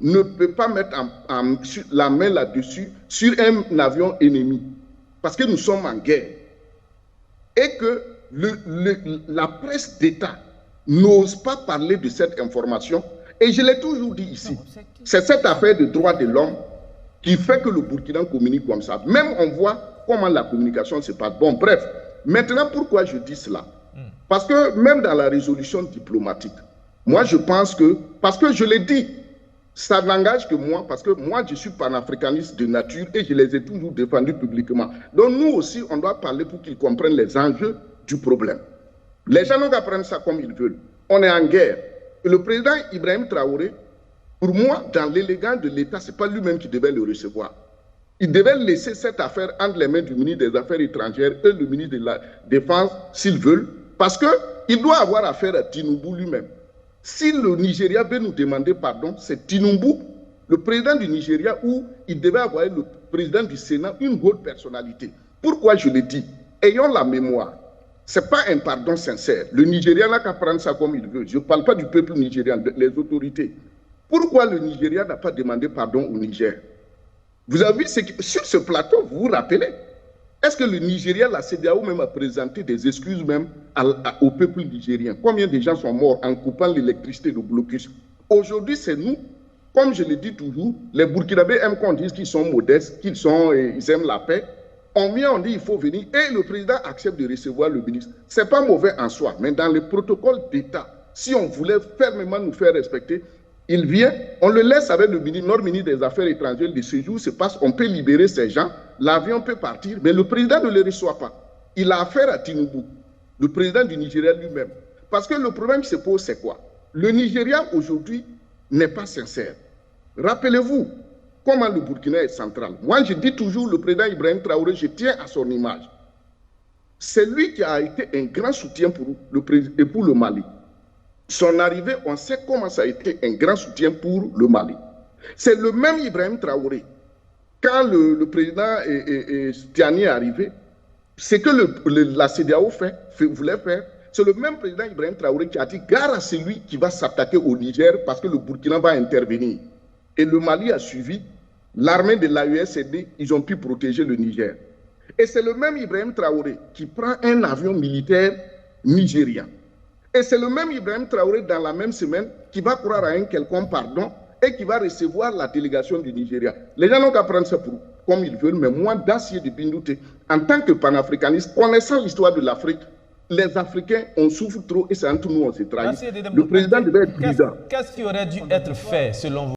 ne peut pas mettre la main là-dessus sur un avion ennemi. Parce que nous sommes en guerre. Et que la presse d'État n'ose pas parler de cette information. Et je l'ai toujours dit ici. C'est cette affaire de droits de l'homme qui fait que le Burkina communique comme ça. Même on voit comment la communication se passe. Bon, bref. Maintenant, pourquoi je dis cela? Parce que même dans la résolution diplomatique, moi je pense que, parce que je l'ai dit, ça n'engage que moi, parce que moi je suis panafricaniste de nature et je les ai toujours défendus publiquement. Donc nous aussi, on doit parler pour qu'ils comprennent les enjeux du problème. Les gens n'ont qu'à prendre ça comme ils veulent. On est en guerre. Et le président Ibrahim Traoré, pour moi, dans l'élégance de l'État, ce n'est pas lui-même qui devait le recevoir. Il devait laisser cette affaire entre les mains du ministre des Affaires étrangères et le ministre de la Défense, s'ils veulent, parce qu'il doit avoir affaire à Tinubu lui-même. Si le Nigeria veut nous demander pardon, c'est Tinubu, le président du Nigeria, où il devait avoir le président du Sénat, une haute personnalité. Pourquoi je le dis? Ayons la mémoire. Ce n'est pas un pardon sincère. Le Nigeria n'a qu'à prendre ça comme il veut. Je ne parle pas du peuple nigérian, les autorités. Pourquoi le Nigeria n'a pas demandé pardon au Niger? Vous avez vu, sur ce plateau, vous vous rappelez, est-ce que le Nigeria, la CEDEAO même a présenté des excuses même au peuple nigérien? Combien de gens sont morts en coupant l'électricité de blocus? Aujourd'hui, c'est nous, comme je le dis toujours, les Burkinabés aiment qu'on dise qu'ils sont modestes, ils aiment la paix. On vient, on dit il faut venir et le président accepte de recevoir le ministre. Ce n'est pas mauvais en soi, mais dans les protocoles d'État, si on voulait fermement nous faire respecter, il vient, on le laisse avec le ministre, notre ministre des Affaires étrangères, le séjour se passe, on peut libérer ces gens, l'avion peut partir, mais le président ne le reçoit pas. Il a affaire à Tinubu, le président du Nigeria lui-même. Parce que le problème qui se pose, c'est quoi? Le Nigeria aujourd'hui n'est pas sincère. Rappelez-vous comment le Burkina est central. Moi, je dis toujours, le président Ibrahim Traoré, je tiens à son image. C'est lui qui a été un grand soutien pour le Mali. Son arrivée, on sait comment ça a été un grand soutien pour le Mali. C'est le même Ibrahim Traoré. Quand le président Tiani est arrivé, ce que la CEDEAO voulait faire, c'est le même président Ibrahim Traoré qui a dit « Gare à celui qui va s'attaquer au Niger parce que le Burkina va intervenir ». Et le Mali a suivi. L'armée de l'AESD, ils ont pu protéger le Niger. Et c'est le même Ibrahim Traoré qui prend un avion militaire nigérien. Et c'est le même Ibrahim Traoré, dans la même semaine, qui va croire à un quelconque pardon et qui va recevoir la délégation du Nigeria. Les gens n'ont qu'à prendre ça comme ils veulent, mais moi, Dacier de Bindouté, en tant que panafricaniste, connaissant l'histoire de l'Afrique, les Africains, on souffre trop et c'est entre nous, on se trahit. Le président devait être prudent. Qu'est-ce qui aurait dû être fait, selon vous?